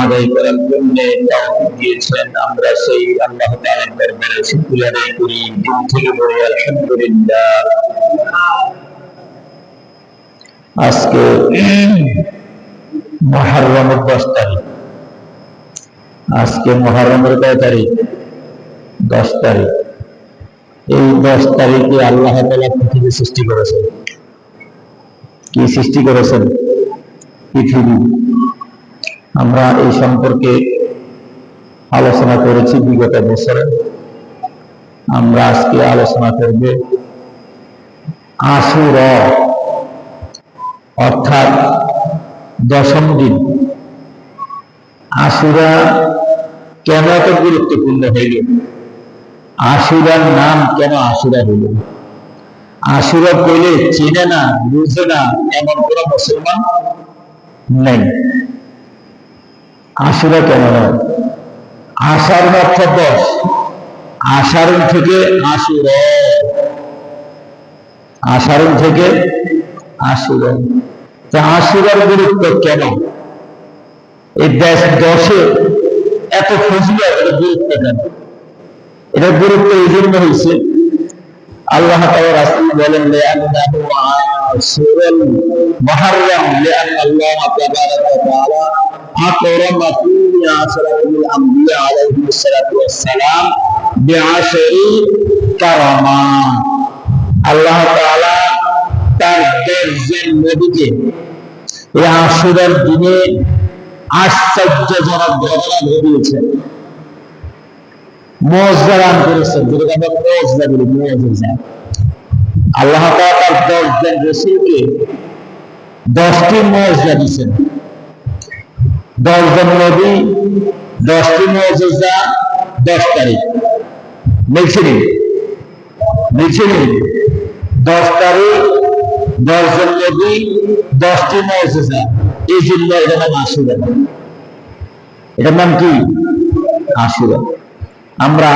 আদায় করার জন্য তৌফিক দিয়েছেন। আমরা সেই আল্লাহ তাআলার দরবারে শুকরিয়া আদায় করি, দিল থেকে বলি আলহামদুলিল্লাহ। আজকে মুহররমের 10 তারিখ। আজকে মুহররমের কয় তারিখ? 10 তারিখ। এই 10 তারিখে আল্লাহ তাআলা পৃথিবী সৃষ্টি করেছেন। কি সৃষ্টি করেছেন? পৃথিবী। আমরা এই সম্পর্কে আলোচনা করেছি বিগত বছরে। আমরা আজকে আলোচনা করব আশুরা, অর্থাৎ 10ম দিন। আশুরা কেন এত গুরুত্বপূর্ণ হইল? আশুরার নাম কেন আশুরা হইল? আশুরা কইলে চিনে না, বুঝে না এমন কোন মুসলমান নেই। আশুরা কেন নয়? আষাঢ় অর্থ 10, আষাঢ় থেকে আশুরা, আষাঢ় থেকে আশুরা। তা আশুরার গুরুত্ব কেন? এই 10-এ এত ফজিলত, এত গুরুত্ব কেন? এটা গুরুত্ব এই জন্য হয়েছে, আল্লাহ তাআলা রাসূল বলেন লিআন্নাহু আশুরাল মুহররম লিআন্নাল্লাহ তাবারাকা ওয়া তাআলা আকরামা ফি আশরাতিল আমবিয়া আলাইহিস সালাতু ওয়াস সালাম বিআশরি কারামা। আল্লাহ তাআলা তার 10 জন নবীকে এই আশুরার দিনে আশ্চর্যজনক ঘটনা ঘটিয়েছেন, মুআজ্জা দান করেছেন। যেটা আমরা মুআজ্জা বলি, মুআজ্জা। আল্লাহ তাআলা তার 10 জন রাসূলকে 10টি মুআজ্জা দিয়েছেন। 10 জন নবী, 10টি মুআজ্জা, 10 তারিখ। লিখছেন 10 তারিখ, 10 জন নবী, 10টি মুআজ্জা। এই জন্য এটার নাম আশুরা। এটার নাম কি? আশুরা। আমরা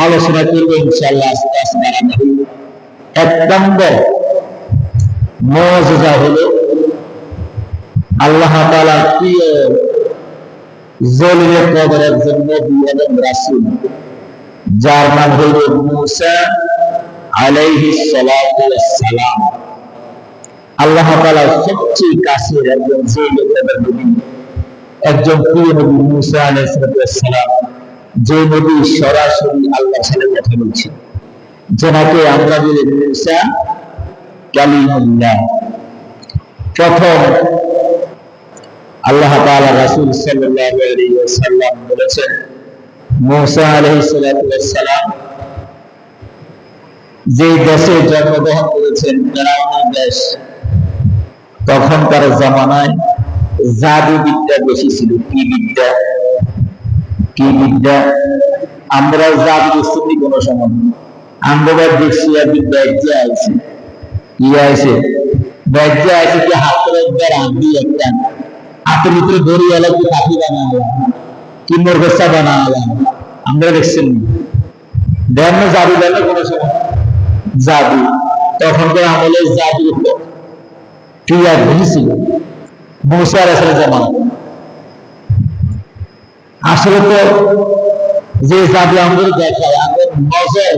আলোচনা করব ইনশাআল্লাহ আস্তে আস্তে। 1 নম্বর মুআজ্জা হলো আল্লাহ তাআলার প্রিয় জলিলে কদর একজন নবী এবং রাসূল, যার নাম হলো মূসা আলাইহিস সালাতু ওয়াস সালাম। আল্লাহ তাআলার সবচেয়ে কাছের একজন জলিলে কদর নবী, একজন প্রিয় নবী মূসা আলাইহিস সালাতু ওয়াস সালাম, যে নবী সরাসরি আল্লাহর সাথে কথা বলছে, যেনাকে আমরা বলি মূসা কালিমুল্লাহ। প্রথম আল্লাহ তাআলা রাসূল সাল্লাল্লাহু আলাইহি ওয়াসাল্লাম বলেছেন, মূসা আলাইহিস সালাতু ওয়াস সালাম যে দেশে জন্মগ্রহণ করেছেন, ফেরাউনের দেশ, তখনকার জামানায় জাদু বিদ্যা বেশি ছিল। কি বিদ্যা? কি বিদ্যা? আমরা জাদু শুনি কোন সময় আমরা দেখছি বিদ্যা আছে। কি আছে? বিদ্যা আছে কি হাতের একবার আঁকি একটা হাতের ভিতরে ধরি এলো, কি পাখি বানালাম, কি মরগসা বানালাম, আমরা দেখছেন। দেন না জাদু, দেন না কোন সময় জাদু। তখনকার আমলে জাদু ক্রিয়া বেশি ছিল মূসা আলাইহিস জামানা। আসলে তো যে জাদু আমাদের দেখায়, আমাদের নজর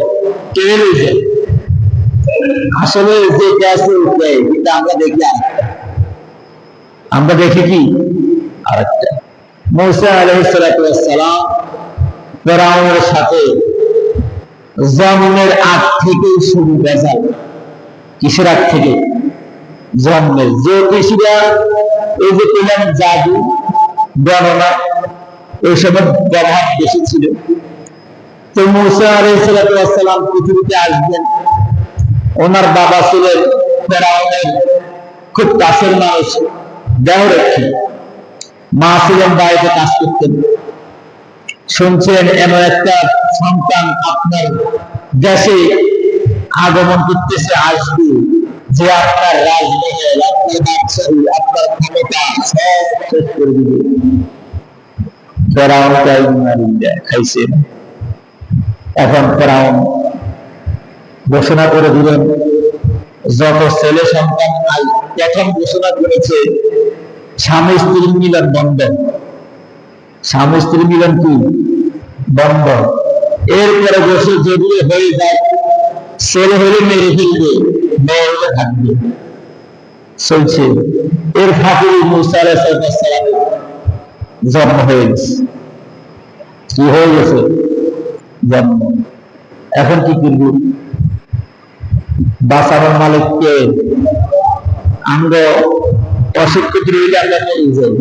কেড়ে যায়। আসলে যে কাছে উঠে, কিন্তু আমরা দেখি আরেকটা। আমরা দেখি কি? আরেকটা। মূসা আলাইহিস সালাতু ওয়াস সালাম ফেরাউনের সাথে জন্মের আগ থেকেই শুরু বেজাল। কিসের আগ থেকে? জন্মের। জ্যোতিষীরা এই যে পেলাম জাদু, গণনা, এইসবের প্রভাব বেশি ছিল। তো মূসা আলাইহিস সালাতু ওয়াস সালাম পৃথিবীতে আসবেন, ওনার বাবা ছিলেন ফেরাউনের খুব কাছের মানুষ, দেহরক্ষী। মা ছিলেন বাড়িতে কাজ করতেন। শুনছেন এমন একটা সন্তান আপনার দেশে আগমন করতেছে, আসবে, যে আপনার রাজমহল, আপনার বাদশাহী, আপনার ক্ষমতা সব শেষ করে দিবে। ফেরাউন খাইছে। এখন ফেরাউন ঘোষণা করে দিলেন, যত ছেলে সন্তান প্রথম ঘোষণা করেছে স্বামী স্ত্রীর মিলন বন্ধন, স্বামী স্ত্রী মিলন কি বন্ধ। এরপরে বসে যেগুলো হয়ে যায়, ছেলে হলে মেরে ফেলবে, মেয়ে হলে থাকবে, চলছে। এর ফাঁকে মুসা আলাইহিস সালামের জন্ম হয়ে গেছে। কি হয়ে গেছে? জন্ম। এখন কি করব? বাঁচানোর মালিককে আমরা অসুখ রইলে আমরা মরে যাই,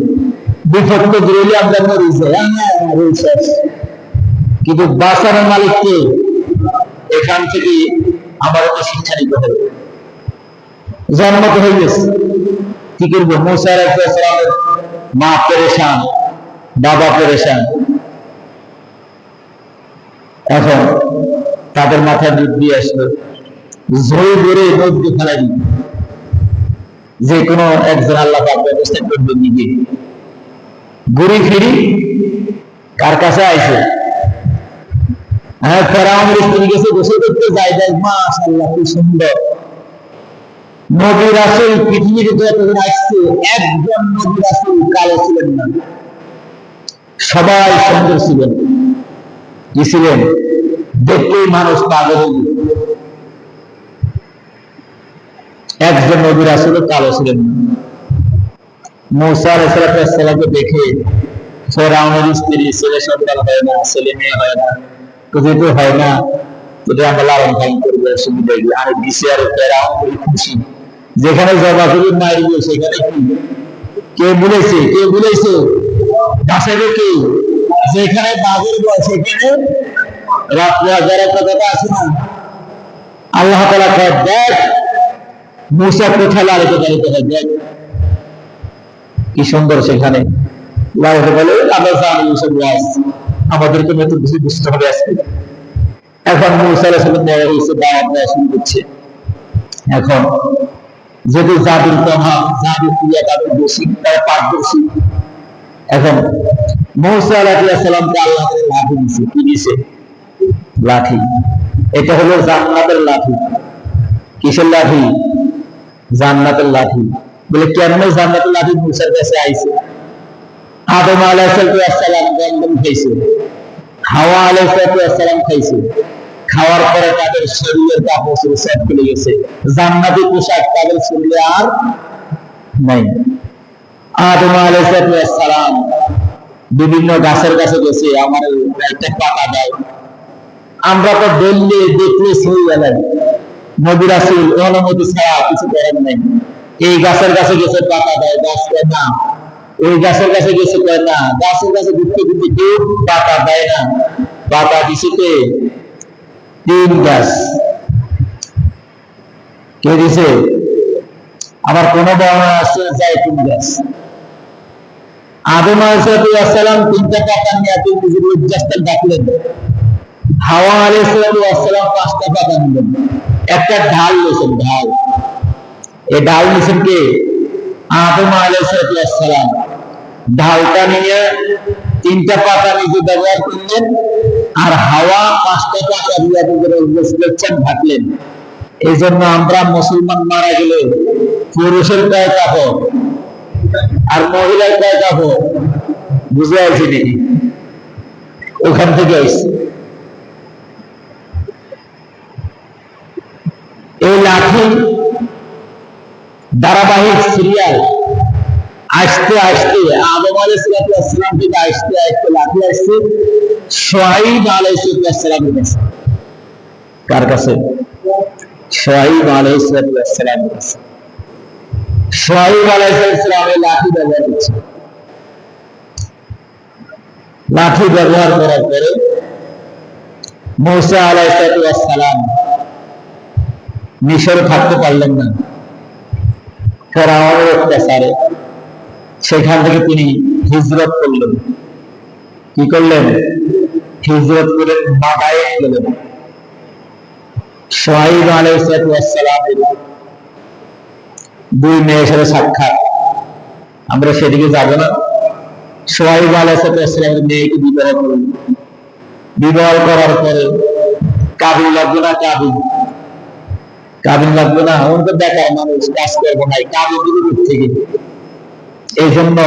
বিপক্ষ রইলে আমরা মরে যাই, কিন্তু বাঁচানোর মালিককে এখান থেকে আমাদেরকে শিক্ষা নিতে হবে। জন্ম তো হয়ে গেছে, কি করবো? মুসা আলাইহিস সালামের মা পেরেশান, বাবা পেরেশান। এখন তাদের মাথায় বুদ্ধি আসলো, ঝড়ে ধরে নদী ফেলাই দিবে, যে কোনো একজন আল্লাহ পাক ব্যবস্থা করবে নিজে। ঘুরি ফিরি কার কাছে আইছে? হ্যাঁ, ফেরাউনের স্ত্রী গেছে গোসল করতে, যাই যাই, মাশাআল্লাহ কি সুন্দর। নবী রাসূল পৃথিবীতে যতজন আসছে, একজন নবী রাসূল কালো ছিলেন না, সবাই সুন্দর ছিলেন। কি ছিলেন? দেখলেই মানুষ পাগল হয়ে যেত। একজন নবী রাসূল কালো ছিলেন না। মুসা আলাইহিস সালামকে দেখে ফেরাউনের স্ত্রী, ছেলে সন্তান হয় না, ছেলে মেয়ে হয় না, যেহেতু হয় না, এটা আমরা লালন পালন করবো, অসুবিধা কি? আর দিছে, আর ফেরাউন খুশি। যেখানে জবা করি মারব, সেখানে কি কে বলেছে? কে বলেছে? বাসাবে কে? যেখানে বাঘের বয়, সেখানে রাত্রে হাজারের কথাটা আছে না? আল্লাহ তাআলা কয়, দেখ মুসা কোথায় লালিত পালিত হয়, দেখ কি সুন্দর সেখানে লালিত বলে। আমরা জানি এইসব ওয়াজ, আমাদেরকে নতুন কিছু বুঝতে হবে আজকে। এখন মুসা আলাইহিস সালাম বড় হয়েছে, দাওয়াত দেওয়া শুরু করছে। এখন যদি জাদুর প্রভাব, জাদু ক্রিয়া তাদের দোষী, তারা পারদর্শী। এখন মুসা আলাইহিস সালামকে আল্লাহ তাআলা লাঠি দিয়েছে। কি দিয়েছে? লাঠি। এটা হলো জান্নাতের লাঠি। কিসের লাঠি? জান্নাতের লাঠি। বলে কেমনে জান্নাতের লাঠি মুসার কাছে আইছে? আদম আলাইহিস সালাম গন্ধম খাইছে, হাওয়া আলাইহিস সালাম খাইছে, খাওয়ার পরে তাদের শরীরের কাপড় সব খুলে গেছে, জান্নাতি পোশাক তাদের শরীরে আর নাই। আদম আলাইহিস সালাম বিভিন্ন গাছের কাছে গেছে, আমার একটা পাতা দাও। আমরা তো দেখলে দেখলে সই গেলেন, নবী রাসূল অনুমতি ছাড়া কিছু করেন নাই। এই গাছের কাছে গেছে, পাতা দেয়, গাছ কয় না। ওই গাছের কাছে গেছে, কয় না। গাছের কাছে ঘুরতে ঘুরতে কেউ পাতা দেয় না। পাতা দিছে কে? তিন গাছ। কে দিছে? আবার কোন বর্ণনা আছে জাইতুন গাছ। আদম আলাইহিস সালাম তিনটা পাতা নিয়ে তিন নিজের লজ্জাস্থান ডাকলেন। হাওয়া আলাইহিস সালাম পাঁচটা পাতা নিলেন, একটা ঢাল নিয়েছেন, ঢাল। এই ঢাল নিয়েছেন কে? আদম আলাইহিস সালাম। ঢালটা নিয়ে তিনটা পাতা নিজে ব্যবহার করলেন, আর হাওয়া পাঁচটা পাতা দিয়ে ঢাকলেন। এই জন্য আমরা মুসলমান মারা গেলে পুরুষের কয় কাপড় আর মহিলার কয় কাপড়? বুঝে আসি নাকি? ওখান থেকে আসছে। এই লাঠি ধারাবাহিক সিরিয়াল আসতে আসতে আদম আলাইহিস সালাম থেকে আসতে আসতে লাঠি আসছে শুআয়ব আলাইহিস সালামের কাছে। কার কাছে? শুআয়ব আলাইহিস সালামের কাছে। শুআয়ব আলাইহিস সালামের লাঠি ব্যবহার করছে। লাঠি ব্যবহার করার পরে মুসা আলাইহিস সালাম মিশরে থাকতে পারলেন না, ফেরাউনের অত্যাচারে। সেখান থেকে তিনি হিজরত করলেন। কি করলেন? হিজরত করে মাদায়েন গেলেন। শুআয়ব আলাইহিস সালামের দুই মেয়ের সাথে সাক্ষাৎ, আমরা সেদিকে যাব না। শুআয়ব আলাইহিস সালামের মেয়েকে বিবাহ করলেন। বিবাহ করার পরে কাবিল লাগবে না? কাবিল লাগবে না? ওর তো বেকার মানুষ, কাজ করবো নাই, কাবিল দিবে থেকে। এই জন্য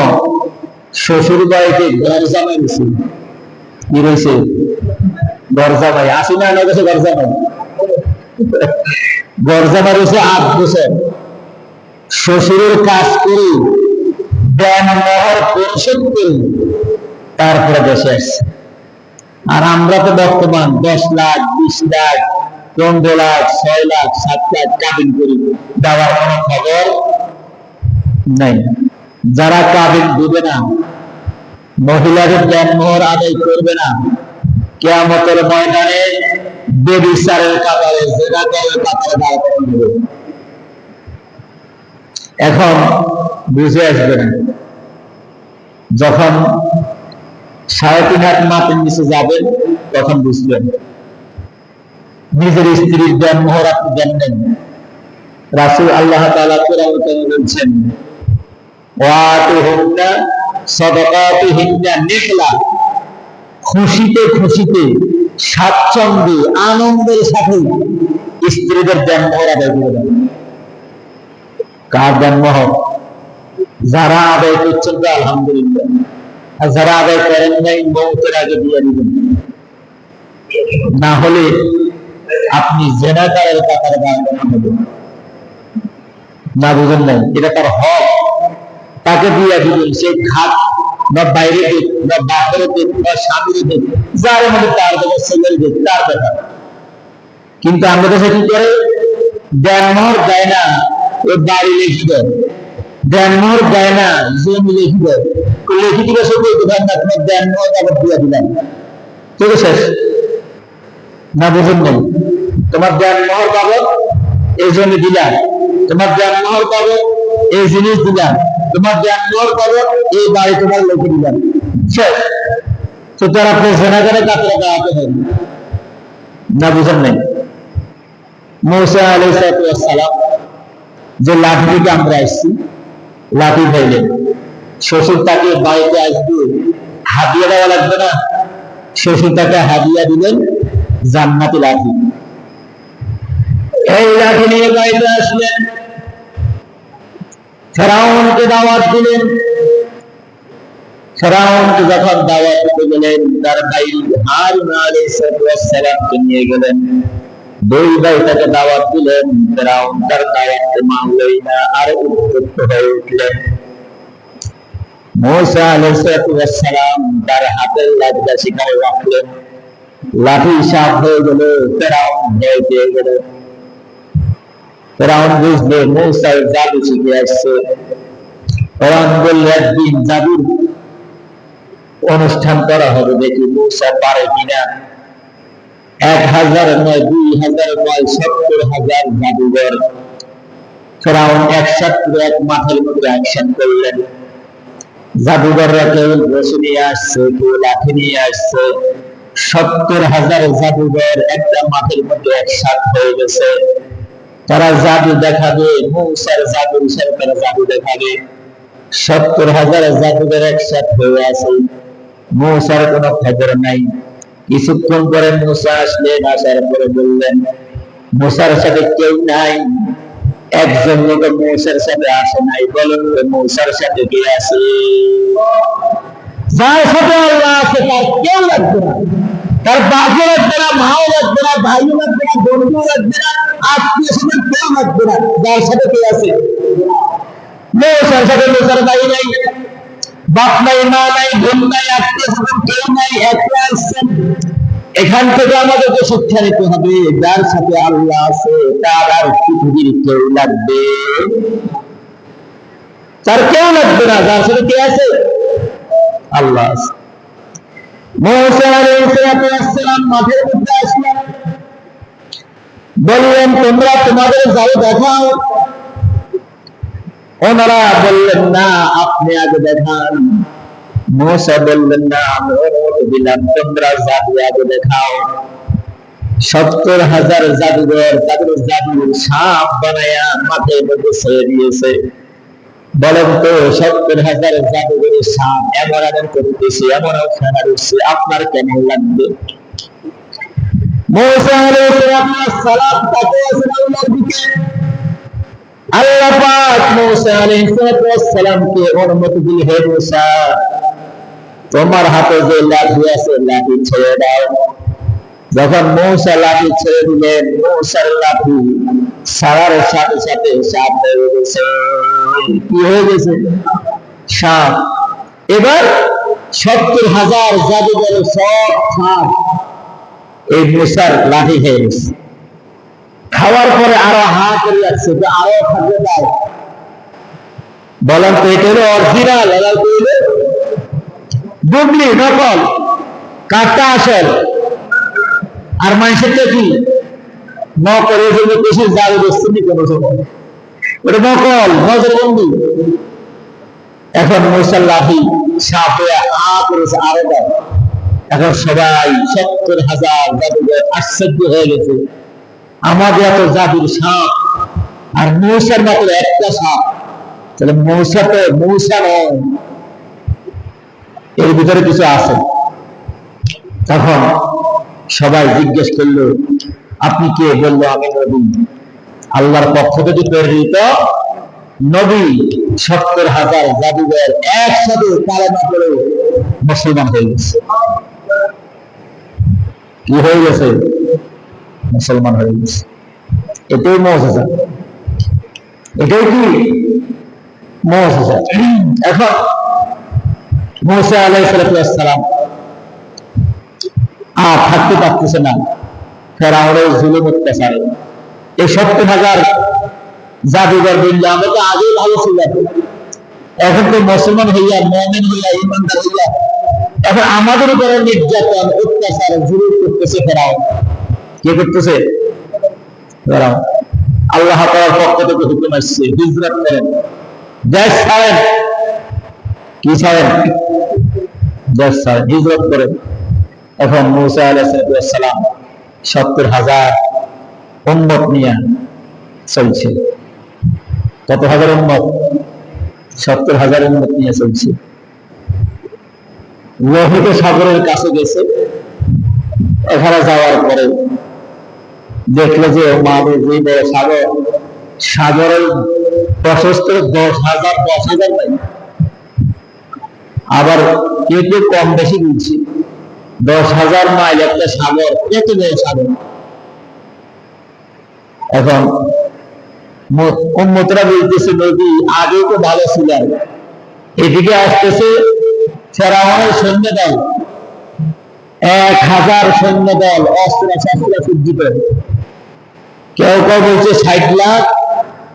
শ্বশুর বাড়িতে ঘর জামাই রয়েছে, কি রয়েছে? ঘর জামাই আসি না, আমার কাছে ঘর জামাই, ঘর জামাই রয়েছে 8 বছর। শ্বশুরের কাজ করে দেন মোহর পরিশোধ করে তারপরে দেশে আসছে। আর আমরা তো বর্তমান 10 লাখ, 20 লাখ, 15 লাখ, 6 লাখ, 7 লাখ কাবিন করি, দেওয়ার কোনো খবর নাই। যারা কাবিন দিবে না, মহিলাদের দেনমোহর আদায় করবে না, কিয়ামতের ময়দানে বেবিচারের কাতারে, জিনাকারের কাতারে দাঁড় করানো হবে। এখন বুঝে আসবে না, যখন 3.5 হাত মাটির নিচে যাবেন তখন বুঝবেন নিজের স্ত্রীর দেনমোহর আপনি দেন নেন। রাসূল আল্লাহ তাআলা কোরআনে বলছেন, ওয়াতুহুন্না সাদাকাতিহিন্না নিহলা, খুশিতে খুশিতে স্বাচ্ছন্দ্যে আনন্দের সাথে স্ত্রীদের দেনমোহর আদায় করে দেন। কার দেনমোহর? যারা আদায় করছেন তো আলহামদুলিল্লাহ, আর যারা আদায় করেন নাই মৌতের আগে দিয়ে দিবেন, না হলে আপনি জিনাকারের কাতারে দাঁড় করানো হবে। না বুঝেন নাই, এটা তার হক, তাকে দিয়ে দিবেন। সে খাত বা বাইরে দিক বা বাপের দিক বা স্বামীর দিক, যার মধ্যে তার দেখা, ছেলের দিক তার দেখা। কিন্তু আমরা দেশে কি করে, দেনমোহর দেয় না, ও বাড়ি লিখে দেয়, দেনমোহর দেয় না, জমি লিখে দেয়, লিখে দিবে শুধু দেন না, তোমার দেনমোহর আবার দিয়ে দিলেন, ঠিক আছে শেষ। না বুঝেন নাই, তোমার দেনমোহর পাবো এই জমি দিলাম, তোমার দেনমোহর পাবো এই জিনিস দিলাম, তোমার দেনমোহর পাবো এই বাড়ি তোমার লিখে দিলাম, শেষ। তো তারা জিনাকারের কাতারে দাঁড়াতে হবে। না বুঝেন নাই, মূসা আলাইহিস সালাম যে লাঠি থেকে আমরা আসছি, লাঠি পাইলেন, শ্বশুর তাকে বাড়িতে আসবে, হাদিয়া দেওয়া লাগবে না, শ্বশুর তাকে হাদিয়া দিলেন জান্নাতি লাঠি। এই লাঠি নিয়ে বাড়িতে আসলেন, ফেরাউনকে দাওয়াত দিলেন। ফেরাউনকে যখন দাওয়াত দিতে গেলেন, তার ভাই হারুন আলাইহিস সালামকে নিয়ে গেলেন। 2 ভাই তাকে দাওয়াত দিলেন, ফেরাউন তার দাওয়াতকে মানলই না, আর উত্তেজিত হয়ে উঠলেন। মূসা আলাইহিস সালাম তার হাতের লাঠিটা সেখানে রাখলেন, লাঠি সাপ হয়ে গেল, ফেরাউন ভয় পেয়ে গেল। ফেরাউন বুঝলে মূসা জাদু শিখে আসছে। ফেরাউন বললে, একদিন জাদুর অনুষ্ঠান করা হবে, দেখি মূসা পারে কিনা। 1000 নয়, 2000 নয়, 70,000 জাদুঘর ফেরাউন একসাথে এক মাঠের মধ্যে অ্যাকশন করলেন। জাদুঘররা কেউ বসে নিয়ে আসছে, কেউ লাঠি নিয়ে আসছে, 70,000 জাদুঘর একটা মাঠের মধ্যে একসাথ হয়ে গেছে। তারা জাদু দেখাবে, মূসার জাদু হিসেবে তারা জাদু দেখাবে। 70,000 জাদুঘর একসাথ হয়ে আছে, মূসার কোনো খবর নাই। কিছুক্ষণ পরে মূসা আসলেন, আসার পরে বললেন, মূসার সাথে কেউ নাই। একজন লোক মূসার সাথে আসে নাই, বলেন তো মূসার সাথে কে আছে? যার সাথে আল্লাহ আছে তার কেউ লাগবে না, তার বাপও লাগবে না, মাও লাগবে না, ভাইও লাগবে না, বন্ধুও লাগবে না, আত্মীয় স্বজন কেউ লাগবে না। যার সাথে কে আছে? মূসার সাথে মূসার ভাই নাই, বাপ নাই, মা নাই, বোন নাই, আত্মীয় স্বজন কেউ নাই, একলা আসছেন। এখান থেকে আমাদেরকে শিক্ষা নিতে হবে, যার সাথে আল্লাহ আছে তার আর পৃথিবীর কেউ লাগবে, তার কেউ লাগবে না। যার সাথে কে আছে? আল্লাহ আছে। মূসা আলাইহিস সালাম মাঠের মধ্যে আসলেন, বললেন, তোমরা তোমাদের যাও দেখাও। ওনারা বললেন, না আপনি আগে দেখান। মূসা বললেন, না আমি অনুমতি দিলাম, তোমরা জাদু আগে দেখাও। 70,000 জাদুঘর তাদের জাদুর সাপ বানায়া মাঠের মধ্যে ছেড়ে দিয়েছে। বলেন তো 70,000 জাদুঘরের সাপ এমন এমন করতেছে, এমন খেলা উঠছে, আপনার কেমন লাগবে? মূসা আলাইহিস সালাম তাকিয়ে আছেন আল্লাহর দিকে। আল্লাহ পাক মূসা আলাইহিস সালামকে অনুমতি দিলেন, হে মূসা, তোমার হাতে যে লাঠি আছে লাঠি ছেড়ে দাও। যখন মূসা লাঠি ছেড়ে দিলেন, মূসার লাঠি ছাড়ার সাথে সাথে সাপ হয়ে গেছে। কি হয়ে গেছে? সাপ। এবার 70,000 জাদুঘর সব সাপ এই মূসার লাঠি খেয়ে গেছে। খাওয়ার পরে আরো হা করে যাচ্ছে, আরো খাদ্য দাও। বলেন তো এটা হলো অরিজিনাল, ডুবলি নকল, কাঠটা আসল। আর মানুষেরটা কি নকল? এই জন্য বেশি জাদু দেখছেনি কোনো সময়, ওটা নকল, নজরবন্দি। এখন মূসার লাঠি সাপ হয়ে আ করেছে, আরো দাও। এখন সবাই 70,000 জাদুঘর আশ্চর্য হয়ে গেছে, আমাদের এত জাদুর সাপ আর মূসার মাত্র একটা সাপ, তাহলে মূসা তো মূসা নয়, এর ভিতরে কিছু আছে। তখন সবাই জিজ্ঞেস করলো, আপনি কে? বললো, আমি নবী, আল্লাহর পক্ষ থেকে প্রেরিত নবী। 70,000 জাদুঘর একসাথে কালেমা পড়ে মুসলমান হয়ে গেছে। কি হয়ে গেছে? মুসলমান হয়ে গেছে। এটাই মুজিজা, এটাই কি মুজিজা। এখন মূসা আলাইহিস সালাম আর থাকতে পারতেছে না ফেরাউনের জুলুম অত্যাচারে। এই 70,000 জাদুঘর বললে আমরা তো আগেই ভালো ছিলাম, এখন তো মুসলমান হইয়া, মুমিন হইয়া, ঈমানদার হইয়া এখন আমাদের উপরে নির্যাতন অত্যাচার জুলুম করতেছে ফেরাউন। কে করতেছে? ফেরাউন। আল্লাহ তাআলার পক্ষ থেকে হুকুম আসছে, হিজরত করেন, দেশ ছাড়েন। কি ছাড়েন? দেশ ছাড়েন, হিজরত করেন। এখন মূসা আলাইহিস সালাম 70,000 উম্মত নিয়ে চলছে। কত হাজার উম্মত? 70,000 উম্মত নিয়ে চলছে। লোহিত সাগরের কাছে গেছে। এখানে যাওয়ার পরে দেখলো যে মাদের যে বড় সাগর, সাগরের প্রশস্ত 10,000 নাই, আবার কেউ কেউ কম বেশি বলছে 10,000 মাইল একটা সাগর, কত বড় সাগর। এখন উম্মতরা বলতেছে, নবী আগেও তো ভালো ছিলেন, এদিকে আসতেছে ফেরাউনের সৈন্য দল, 1,000 সৈন্য দল, অস্ত্র শস্ত্র সজ্জিত। কেউ কেউ বলছে 60 লাখ,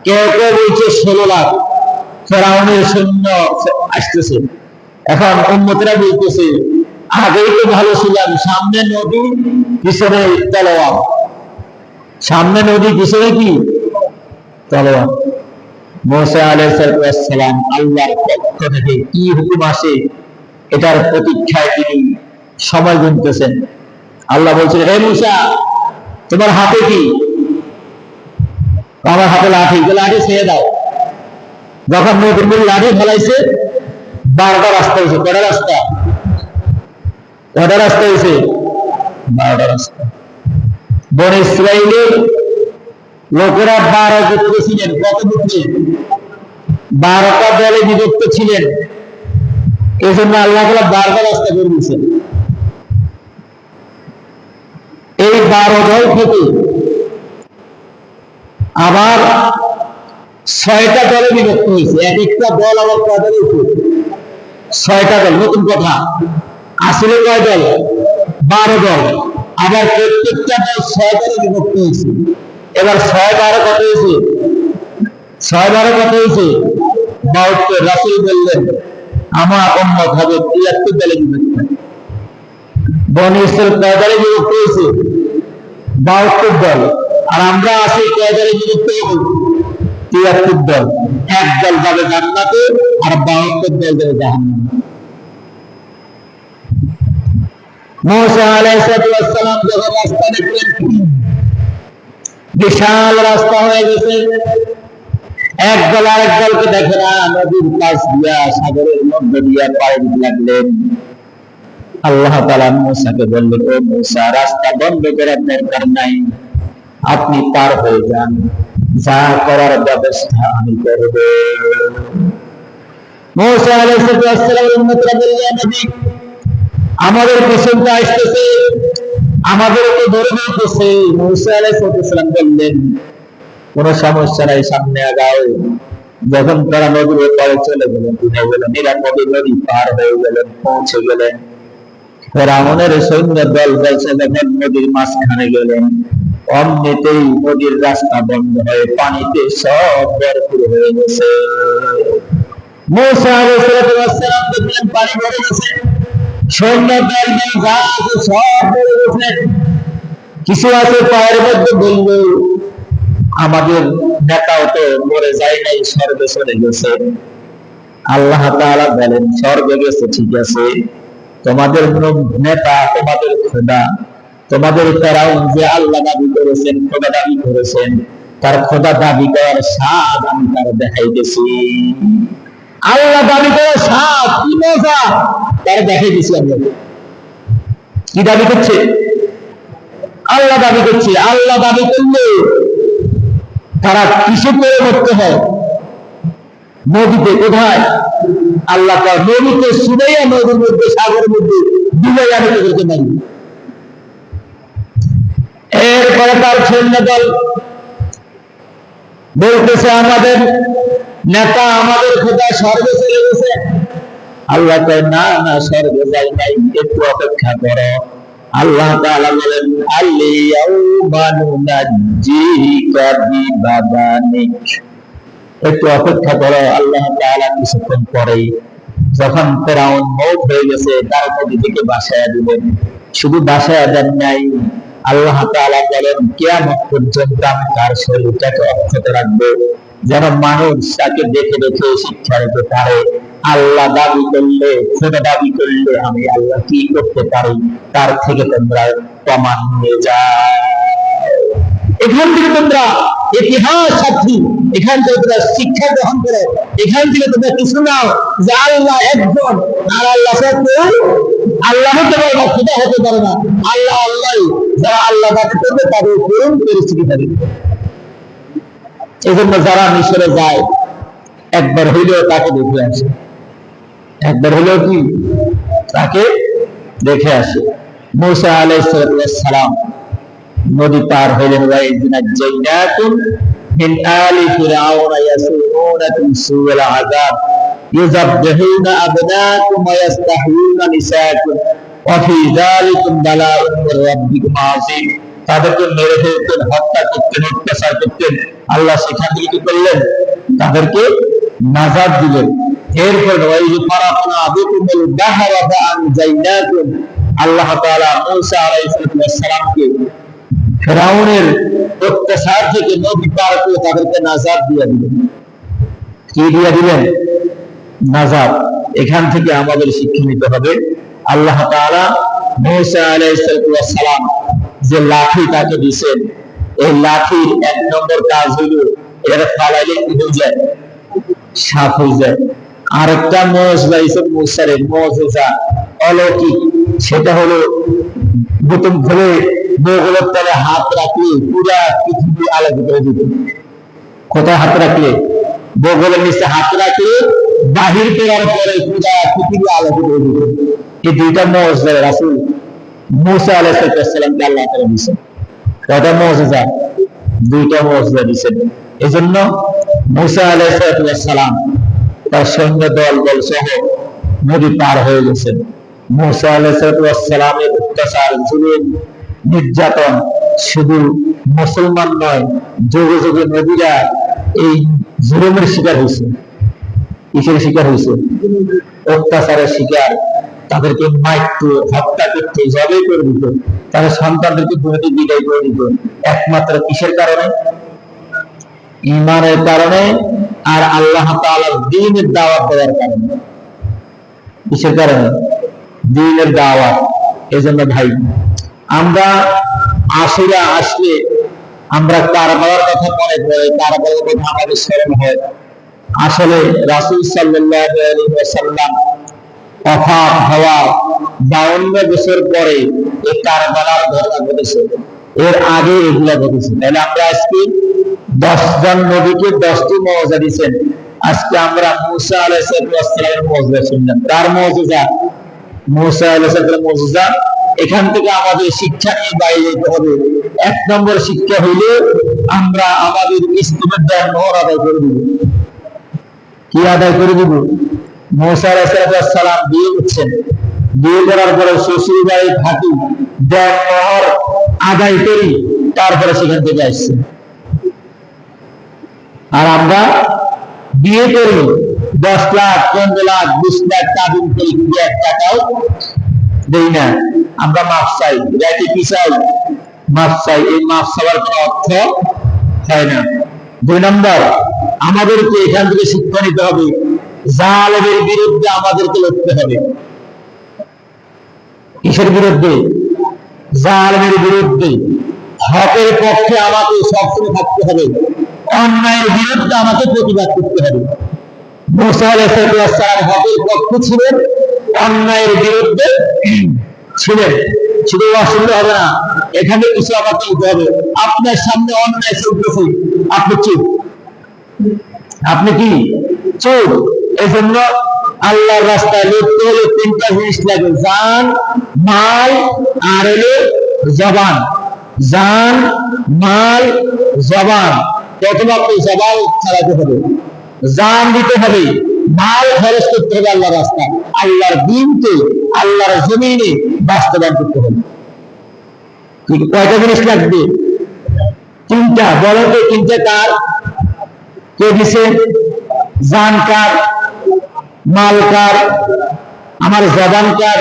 কেউ কেউ বলছে 16 লাখ ফেরাউনের সৈন্য আসতেছে। এখন উম্মতরা বলতেছে, আগেই তো ভালো ছিলাম, সামনে নদী পিছনে তলোয়ার, সামনে নদী পিছনে কি তলোয়ার। মূসা আলাইহিস সালাম আল্লাহর পক্ষ থেকে কি হুকুম আসে এটার প্রতীক্ষায় তিনি সময় গুনতেছেন। আল্লাহ বলছেন, হে মূসা, তোমার হাতে কি? আমার হাতে লাঠি, লাঠি ছেড়ে দাও। যখন নতুন লাঠি ফেলাইছে, 12টা রাস্তা হয়েছে। কয়টা রাস্তা? কয়টা রাস্তা হয়েছে? 12টা রাস্তা। বনী ইসরাইলের লোকেরা 12 গোত্র ছিলেন। কত গোত্রে? 12টা দলে বিভক্ত ছিলেন। এই জন্য আল্লাহ তাআলা 12টা রাস্তা করে দিয়েছেন। এই 12 দল থেকে আবার 6টা দলে বিভক্ত হয়েছে। এক একটা দল আবার কয়টা হয়েছে? 6টা দল। নতুন কথা, আসলে কয় দল? 12 দল। আবার প্রত্যেকটা দল 6 দলে বিভক্ত হয়েছে। এবার 6-12 কত হয়েছে? 6-12 কত হয়েছে? 72। রাসূল বললেন, আমার উম্মত হবে 73 দলে বিভক্ত। বনী ইসরাইল কয় দলে বিভক্ত হয়েছে? 72 দল। আর আমরা আছি কয় দলে বিভক্ত হব? 73 দল। এক দল যাবে জান্নাতে আর 72 দল যাবে জাহান্নামে। মূসা আলাইহিস সালাম যখন রাস্তা দেখলেন, বিশাল রাস্তা হয়ে গেছে, এক দল আরেক দলকে দেখে না, নদীর পাশ দিয়া সাগরের মধ্যে দিয়া পাড়ি দিতে লাগলেন। আল্লাহ তাআলা মূসাকে বললেন, ও মূসা, রাস্তা বন্ধ করার দরকার নাই, আপনি পার হয়ে যান। যা করার ব্যবস্থা আমি করব। মুসা আলাইহিস সালামের উম্মতরা বললেন, নবী আমাদের পেছনটা আসতেছে, আমাদেরকে ধরে নিতেছে। মুসা আলাইহিস সালাম বললেন, কোন সমস্যা নাই, সামনে আগাও। যখন তারা নদীর পাড়ে চলে গেলেন, নিরাপদে নদী পার হয়ে গেলেন, পৌঁছে গেলেন। ফেরাউনের সৈন্য দল বলছে, যখন নদীর মাঝখানে গেলেন, অমনিতেই নদীর রাস্তা বন্ধ হয়ে পানিতে সব ভরপুর হয়ে গেছে। মুসা আলাইহিস সালাম দেখলেন পানি ভরে গেছে, সৈন্য দল যা আছে সব ভরে গেছে। কিছু আছে পায়ের মধ্যে বলল, আমাদের নেতাও তো মরে যায় নাই, স্বর্গে চলে গেছে। আল্লাহ তাআলা বলেন, স্বর্গে গেছে ঠিক আছে, তোমাদের নেতা, তোমাদের খোদা, তোমাদের ফেরাউন যে আল্লাহ দাবি করেছেন, খোদা দাবি করেছেন, তার খোদা দাবি করার স্বাদ আমি তার দেখাইতেছি। আল্লাহ দাবি করার স্বাদ কি মজা তার দেখাইতেছি। আমরা কি দাবি করছে? আল্লাহ দাবি করছে। আল্লাহ দাবি করলে তারা কিসে করে করতে হয়? নদীতে। কোথায়? আল্লাহ তার নদীতে শুনেই নদীর মধ্যে, সাগরের মধ্যে ডুবে যাবে করতে পারি। এরপরে তার সৈন্য দল বলতেছে, আমাদের নেতা, আমাদের খোদা স্বর্গে চলে গেছে। আল্লাহ কয়, না না, স্বর্গে যাই নাই, একটু অপেক্ষা করো। আল্লাহ তাআলা বলেন, আল-ইয়াউমা নুনাজ্জিকা বিবাদানিক, একটু অপেক্ষা করো। আল্লাহ তাআলা কিছুক্ষণ পরেই, যখন ফেরাউন মওত হয়ে গেছে, তার নদী থেকে বাসায়া দিলেন। শুধু বাসায়া দেন নাই, আল্লাহ তাআলা বলেন, কিয়ামত পর্যন্ত আমি তার শরীরটাকে অক্ষত রাখবো, যেন মানুষ তাকে দেখে দেখে শিক্ষা নিতে পারে। আল্লাহ দাবি করলে, খোদা দাবি করলে আমি আল্লাহ কি করতে পারি, তার থেকে তোমরা প্রমাণ নিয়ে যাও। এখান থেকে তোমরা ইতিহাস সাক্ষী, এখান থেকে তোমরা শিক্ষা গ্রহণ করো, এখান থেকে তোমরা কিছু নাও যে আল্লাহ একজন, আর আল্লাহ আল্লাহ হতে পারে না, খোদা হতে পারে না। আল্লাহ আল্লাহ, যারা আল্লাহ দাবি করবে তাদের করুন পরিস্থিতি থাকবে। এই জন্য যারা মিশরে যায়, একবার হইলেও তাকে দেখে আসে, একবার হইলেও কি তাকে দেখে আসে। মুসা আলাইহিস সালাম নদী পার হইলেন, ওয়াইনাজ্জাইনাকুম মিন আলি ফিরআউনা ইয়াসুমুনাকুম সুআল আযাব ইউযাববিহুনা আবনাকুম ওয়া ইস্তাহয়ুনা নিসাআকুম ওয়া ফি যালিকুম বালাউন মির রাব্বিকুম আযীম। তাদেরকে মেরে ফেলতেন, হত্যা করতেন, অত্যাচার করতেন। আল্লাহ সেখান থেকে কি করলেন? তাদেরকে নাজাত দিলেন। এরপর ওয়াইয ফারাকনা বিকুমুল বাহরা ফাআনজাইনাকুম, আল্লাহ তাআলা মুসা আলাইহিস সালামকে ফেরাউনের অত্যাচার থেকে নদী পার করে তাদেরকে নাজাত দিয়ে দিলেন। কি দিয়ে দিলেন? নাজাত। এখান থেকে আমাদের শিক্ষা নিতে হবে, আল্লাহ তাআলা মুসা আলাইহিস সালাম যে লাঠি তাকে দিয়েছেন, এই লাঠির এক নম্বর কাজ হলো এটা ফালাইলে কি হয়ে যায়? সাফ হয়ে যায়। আরেকটা মুজিজা হিসেবে মুসারে মুজিজা অলৌকিক, সেটা হলো বোতম খুলে বগলের তলে হাত রাখলে পুরা পৃথিবী আলোকিত হয়ে যেত। কোথায় হাত রাখলে? বগলের নিচে হাত রাখলে বাহির করার পরে পুরা পৃথিবী আলোকিত হয়ে যেত। এই দুইটা মুজিজা রাসূল মুসা আলাইহিস সালামকে আল্লাহ তাআলা দিয়েছেন। কয়টা মুজিজা? দুইটা মুজিজা দিয়েছেন। এজন্য মুসা আলাইহিস সালাম তার সৈন্য দল সহ নদী পার হয়ে গেছেন। মুসা আলাইহিস সালামের অত্যাচার, জুলুম, নির্যাতন শুধু মুসলমান নয়, যুগে যুগে নবীরা এই জুলুমের শিকার হয়েছে। কিসের শিকার হয়েছে? অত্যাচারের শিকার। তাদেরকে মারত, হত্যা করতে, জবাই করে দিত, তাদের সন্তানদেরকে দুনিয়া বিদায় করে দিত। একমাত্র কিসের কারণে? ঈমানের কারণে, আর আল্লাহ তাআলার দ্বীনের দাওয়াত দেওয়ার কারণে। কিসের কারণে? দ্বীনের দাওয়াত। এজন্য ভাই, আমরা আশুরা আসলে আমরা কারবালার কথা মনে পড়ে, কারবালার কথা আমাদের স্মরণ হয়। আসলে রাসূল সাল্লাল্লাহু আলাইহি ওয়াসাল্লাম ওফাত হওয়া 52 বছর পরে এই কারবালার ঘটনা ঘটেছে। এর আগে এগুলা ঘটেছে। তাহলে আমরা আজকে 10 জন নবীকে 10টি মুজিজা দিয়েছেন। আজকে আমরা মুসা আলাইহিস সালামের মুজিজা শুনলাম। তার মুজিজা, মুসা আলাইহিস সালামের মুজিজা। এখান থেকে আমাদের শিক্ষা নিয়ে বাইরে যেতে হবে। 1 নম্বর শিক্ষা হইলে আমরা আমাদের ইসলামের ধর্ম আদায় করে দিব। কি আদায় করে দিব? মুসা আলাইহিস সালাম বিয়ে করছেন, বিয়ে করার পরে শ্বশুর বাড়ি থাকি, ধর্ম আদায় করি, তারপরে সেখান থেকে আসছে। আর আমরা বিয়ে করি 10 লাখ 15 লাখ 20 লাখ তাবিন করি, 1 টাকাও দেই না। আমরা মাফ চাই, যাইতে কি চাই? মাফ চাই। এই মাফ চাওয়ার কোনো অর্থ হয় না। 2 নম্বর, আমাদেরকে এখান থেকে শিক্ষা নিতে হবে, জালেমের বিরুদ্ধে আমাদেরকে লড়তে হবে। কিসের বিরুদ্ধে? জালেমের বিরুদ্ধে। হকের পক্ষে আমাকে সবসময় থাকতে হবে, অন্যায়ের বিরুদ্ধে আমাকে প্রতিবাদ করতে হবে। মুসা আলাইহিস সালাম হকের পক্ষে ছিলেন, অন্যায়ের বিরুদ্ধে ছিলেন। শুধু অসুবিধা হবে না, এখানে কিছু আমাকে নিতে হবে। আপনার সামনে অন্যায় চলতেছে, আপনি চুপ। আপনি কি চুপ? এই জন্য আল্লাহর রাস্তায় লড়তে হলে 3টা জিনিস লাগে: জান, মাল আর হলো জবান। জান, মাল, জবান। প্রথমে আপনি জবান চালাতে হবে, জান দিতে হবে, মাল খরচ করতে হবে আল্লাহর রাস্তায়, আল্লাহর দ্বীনকে আল্লাহর জমিনে বাস্তবায়ন করতে হবে। কয়টা জিনিস লাগবে? 3টা। বলেন তো 3টা কার? কে দিছে? জান কার? মাল কার? আমার জবান কার?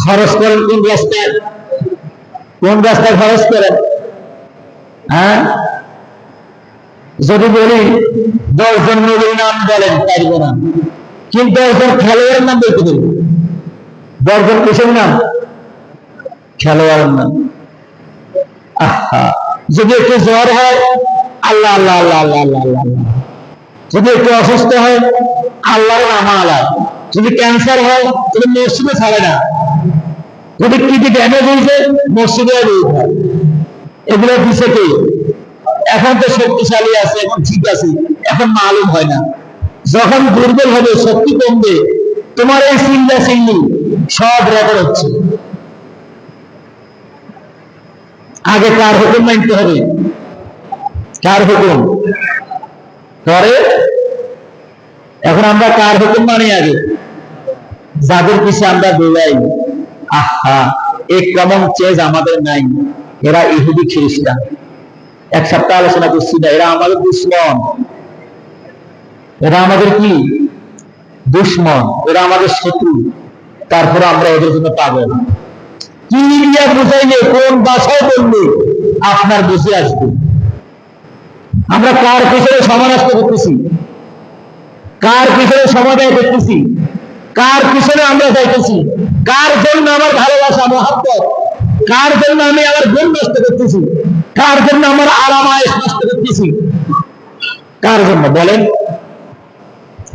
খরচ করেন কোন রাস্তায়? কোন রাস্তায় খরচ করেন? হ্যাঁ, যদি বলি 10 জন নবীর নাম বলেন, পারবো না। কিন্তু একজন খেলোয়াড়ের নাম বলতে পারবো। 10 জন কিসের নাম? খেলোয়াড়ের নাম। আহা, যদি একটু জ্বর হয়, আল্লাহ আল্লাহ আল্লাহ আল্লাহ আল্লাহ আল্লাহ। যদি একটু অসুস্থ হয়, আল্লাহর নাম আল্লাহ। যদি ক্যান্সার হয়, তাহলে মসজিদে ছাড়ে না। যদি কিডনি ড্যামেজ হয়েছে, মসজিদে এগুলো দিছে কে? এখন তো শক্তিশালী আছে, এখন ঠিক আছে, এখন মালুম হয় না। যখন দুর্বল হবে, শক্তি কমবে, তোমার এই চিল্লা চিল্লি সব রেকর্ড হচ্ছে। আগে কার হুকুম মানতে হবে? কার হুকুম? পরে। এখন আমরা কার হুকুম মানি? আগে যাদের পিছিয়ে আমরা দৌড়াই। আহা, এই কমন চেঞ্জ আমাদের নাই। এরা ইহুদি খ্রিস্টান। 1 সপ্তাহ আলোচনা করছি না, এরা আমাদের দুশ্মন। এরা আমাদের কি? দুশ্মন। এরা আমাদের শত্রু। তারপরে আমরা ওদের জন্য পাগল। কি দিয়ে বুঝাইলে, কোন ভাষায় বললে আপনার বুঝে আসবে? আমরা কার পিছনে সমানাস্ত করতেছি? কার পিছনে সমাদায় করতেছি? কার পিছনে আমরা যাইতেছি? কার জন্য আমার ভালোবাসা মহব্বত? কার জন্য আমি আমার গুণ নষ্ট করতেছি? কার জন্য আমার আরাম আয়েশ নষ্ট করতেছি? কার জন্য বলেন?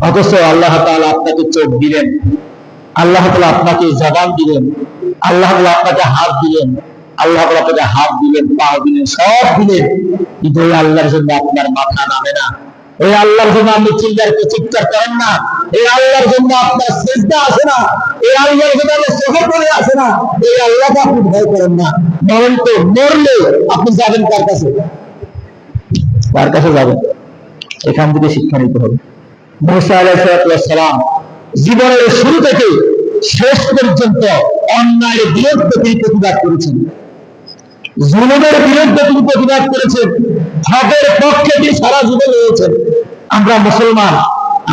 অথচ আল্লাহ তাআলা আপনাকে চোখ দিলেন, আল্লাহ তাআলা আপনাকে জবান দিলেন, আল্লাহ তাআলা আপনাকে হাত দিলেন, আল্লাহ তাআলা আপনাকে হাত দিলেন, পা দিলেন, সব দিলেন। কিন্তু এই আল্লাহর জন্য আপনার মাথা নামে না। এই আল্লাহর জন্য আপনি চিৎকার করেন না। এই আল্লাহর জন্য আপনার সিজদা আসে না। এই আল্লাহর জন্য আপনার সহ্য করে আসে না। এই আল্লাহকে আপনি ভয় করেন না। মরণ তো মরলে আপনি যাবেন কার কাছে? কার কাছে যাবেন? এখান থেকে শিক্ষা নিতে হবে। মুসা আলাইহিস সালাম জীবনের শুরু থেকে শেষ পর্যন্ত অন্যায়ের বিরুদ্ধে তিনি প্রতিবাদ করেছেন, জুলুমের বিরুদ্ধে তিনি প্রতিবাদ করেছেন, হকের পক্ষে তিনি সারা জীবন রয়েছেন। আমরা মুসলমান,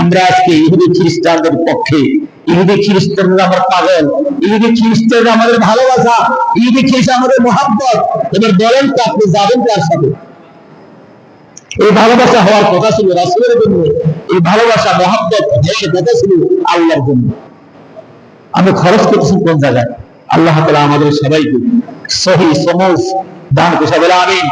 আমরা আজকে ইহুদি খ্রিস্টানদের পক্ষে। ইহুদি খ্রিস্টানরা আমার পাগল, ইহুদি খ্রিস্টানরা আমাদের ভালোবাসা, ইহুদি খ্রিস্টান আমাদের মহব্বত। এবার বলেন তো আপনি যাবেন কার সাথে? এই ভালোবাসা হওয়ার কথা ছিল রাসূলের জন্য, এই ভালোবাসা মহব্বত হওয়ার কথা ছিল আল্লাহর জন্য। আমি খরচ করতেছি কোন জায়গায়? আল্লাহ তাআলা আমাদের সবাইকে সহি সমঝ দান করে। আমিন।